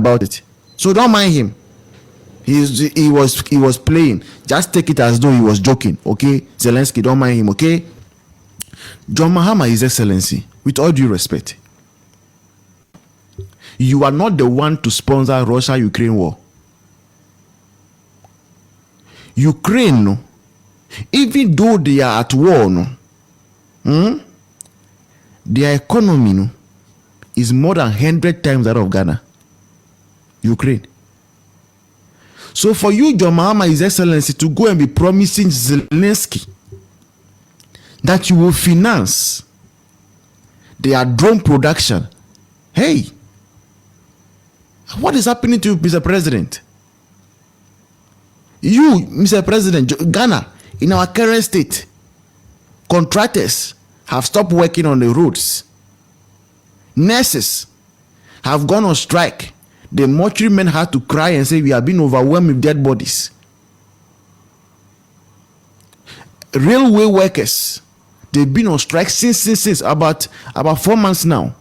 about it. So don't mind him. He was playing. Just take it as though he was joking. Okay, Zelensky, don't mind him. Okay, John Mahama, His Excellency, with all due respect, you are not the one to sponsor Russia-Ukraine war. Ukraine, no, even though they are at war, no, their economy, no, is more than 100 times that of Ghana. Ukraine. So for you, John Mahama, His Excellency, to go and be promising Zelensky that you will finance their drone production, hey, what is happening to you, Mr. President? You, Mr. President, Ghana, in our current state, contractors have stopped working on the roads. Nurses have gone on strike. The mortuary men had to cry and say, we have been overwhelmed with dead bodies. Railway workers, they've been on strike since about 4 months now.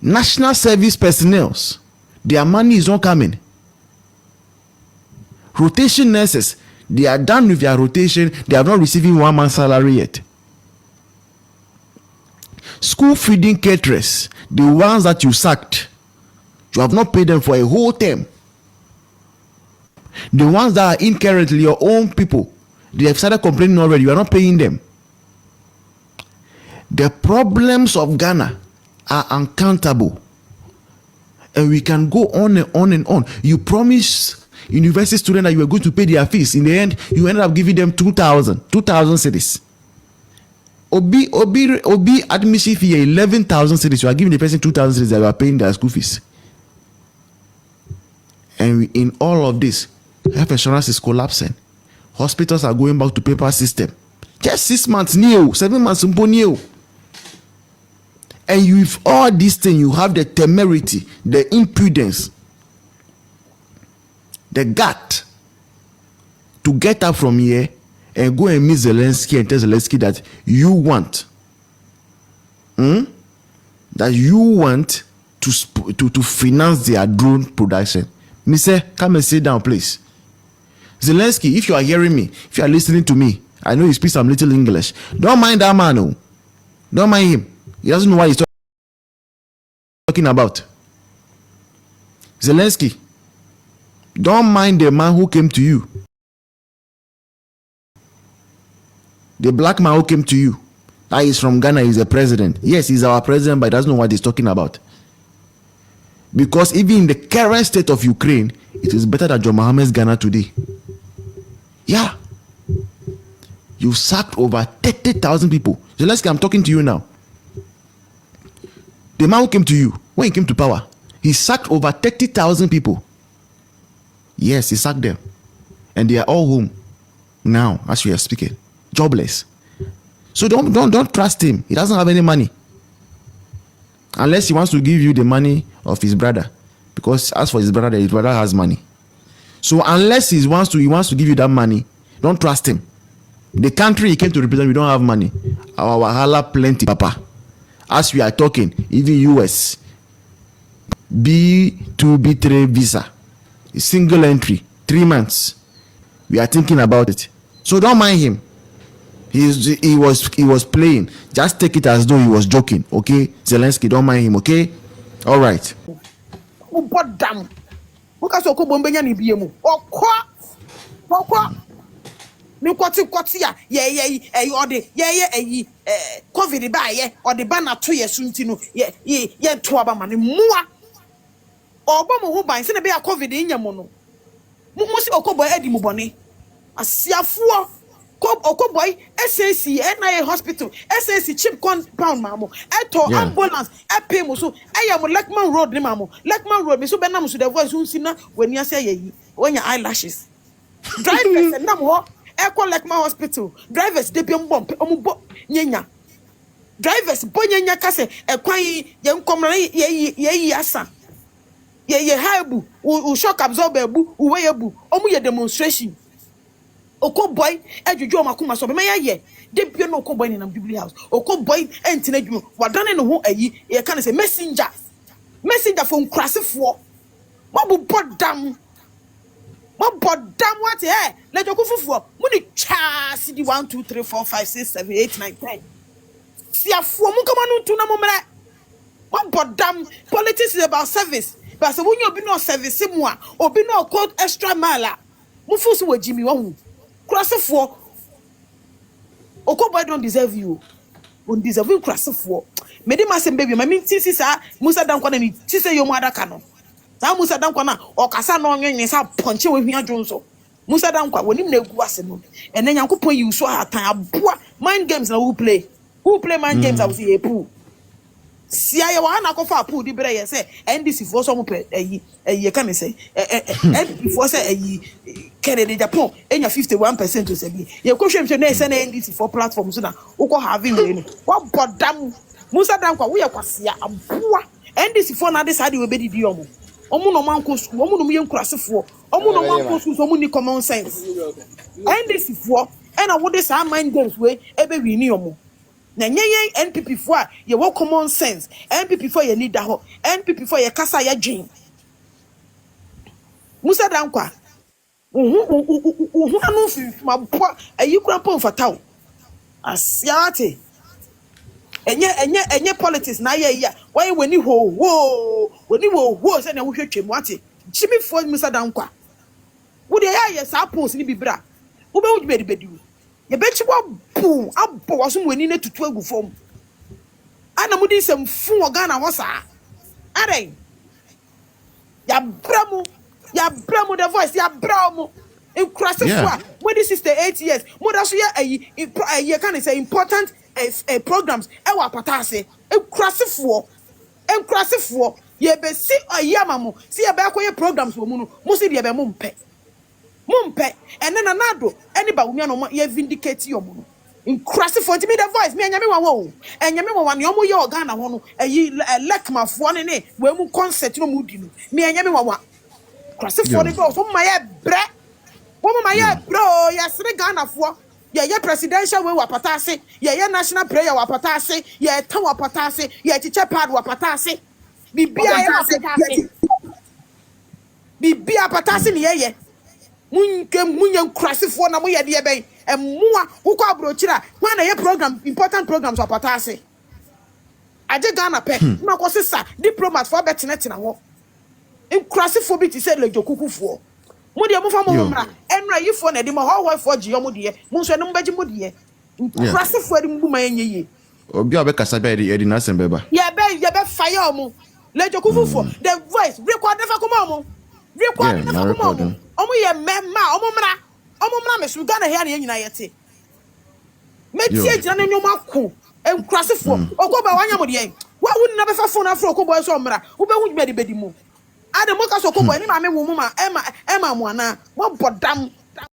National service personnel, their money is not coming. Rotation nurses, they are done with their rotation. They are not receiving 1 month's salary yet. School feeding caterers, the ones that you sacked, you have not paid them for a whole term. The ones that are in currently, your own people, they have started complaining already. You are not paying them. The problems of Ghana are uncountable, and we can go on and on and on. You promise university students that you were going to pay their fees. In the end, you ended up giving them 2,000 cedis. Obi admission fee 11,000 cedis. You are giving the person 2,000 cedis that you are paying their school fees. And in all of this, health insurance is collapsing. Hospitals are going back to paper system. Just 6 months new, 7 months new. And you, with all these things, you have the temerity, the impudence, the gut to get up from here and go and meet Zelensky and tell Zelensky that you want, to finance their drone production. Mister, come and sit down, please. Zelensky, if you are hearing me, if you are listening to me, I know you speak some little English. Don't mind that man, no. Don't mind him. He doesn't know what he's talking about. Zelensky, don't mind the man who came to you. The black man who came to you. That is from Ghana, he's a president. Yes, he's our president, but he doesn't know what he's talking about. Because even in the current state of Ukraine, it is better than John Mahama's Ghana today. Yeah. You sacked over 30,000 people. Zelensky, I'm talking to you now. The man who came to you, when he came to power, he sacked over 30,000 people. Yes, he sacked them. And they are all home now, as we are speaking. Jobless. So don't trust him. He doesn't have any money. Unless he wants to give you the money of his brother. Because as for his brother has money. So unless he wants to give you that money, don't trust him. The country he came to represent, we don't have money. Our wahala plenty, papa. As we are talking, even US, B2, B3 visa, single entry, 3 months. We are thinking about it. So don't mind him. He was playing. Just take it as though he was joking. Okay, Zelensky, don't mind him. Okay, all right. COVID ba ye or the banner 2 years soon ye to money mua or bomb who by send a COVID in your mono. Musi okoboy edi muboni. Asiafuo okoboy SAC NIA hospital SAC chip compound mamo eto ambulance pay mo so ayam Lekman Road ni mamo Lekman Road me so benam so the voice unsina when you say ye when your eyelashes drivers and namo Echo Lekman hospital drivers de bomb omubo nyenya drivers bonyenya kase ekwan ye nkomra ye asa ye haibu u shock absorber bu uwe bu omu ye demonstration okoboy ejuju omakuma so be ye de bia no okoboy ni na Jubilee House okoboy entina dwuma wadane no ho ayi ye kan say messenger messenger phone krasifo mo bodam what eh le jokufufo mo ni cha cd 1 2 3 4 5 6 7 8 9 10 siafo mo kama no tu na mo mre mo bodam politics is about service but so when you obi no service mu a obi no code extra mile mo fusu wo jimi wo hu krasifo Okoboy don't deserve you. On deserve you krasifo. Mede masem baby, ma mi tisi sa Musa Dankwa na mi tisi yo mu adaka no. Sa Musa Dankwa na okasa no nwenye sa ponche we hia dwonso. Musa Dankwa wonim na egu ase no. Ene Nyankopon yi so atan aboa mind games na who play. Who play mind games I will see epu. Sia ye wa na kofa apu di bere ye say NDC for so mo pe ye ka me say NDC for say Kennedy Japan enya 51% to say ye ko hwemhwe na say na NDC for platform so na wo having we no wa bodam Musa Dankwa wo ye kwasia aboa NDC for na de sade we be didi omo no man ko school omo no mo ye nkurasefo omo no man ko school so omo ni common sense NDC for ena wo de sa mind games we ebe wi ni omo na nyenyen NPP for ye wo common sense NPP for ye leader ho NPP for ye kasa ye dwen Musa Dankwa anu fi ma boa ayi kura pon fataw asiate enye politics na ye ya why weni ho say na wo hwetwem ate Jimmy for Musa Dankwa wo de ya sa post ni bibra wo be wo bedi ye be chiwa bu abo waso weni na tutu agu fom ana mudi sem fu oga na ho sa are ya bramu the voice ya bramu in krasifwa when this is the 8 years mo da so ye can say important programs e wa patase e krasifo ye be si ayamamo si ye be akoye programs wo mu no mo si de be mo mpe ene na nado ene ba wumia no ye vindicate yo mu no in krasifo me the voice me anyame wa wo enyame wa ne omo ye organ ho no lekmafo ne we mu concert no mu di no me enyame wa krasifo ne go so ma ye bre wo ma ye bro ye sre Ghana fo ye presidential we wa patase ye national prayer wa patase ye tan wa patase ye chiche pad wa patase bibia patase ne ye munye krasifo na mo ye de ben emua wo kwa brochira kwa na ye program important programs wa patase aje Ghana pe na ko sisa diplomat for betnet na wo krasifo bi ti se lejokukufo mo de mo fa mo mra enra yifo na de mo ho fo gi yo mo de mo so no mbaji mo de krasifo de mbu ma yenye obi a be kasa be de na sembeba ye be fire mo lejokukufo the voice record never come mo record never come mo omo ye memma omo mra me su Ghana here na nyina yete metie gina na nyoma ko krasifo okoba wanya mo de wa wuni na be fa phone afro okoba so mra wo be hu bedi mo Ade mo ka so ko boy ni ma me wo mu ma ema mo ana mo bodam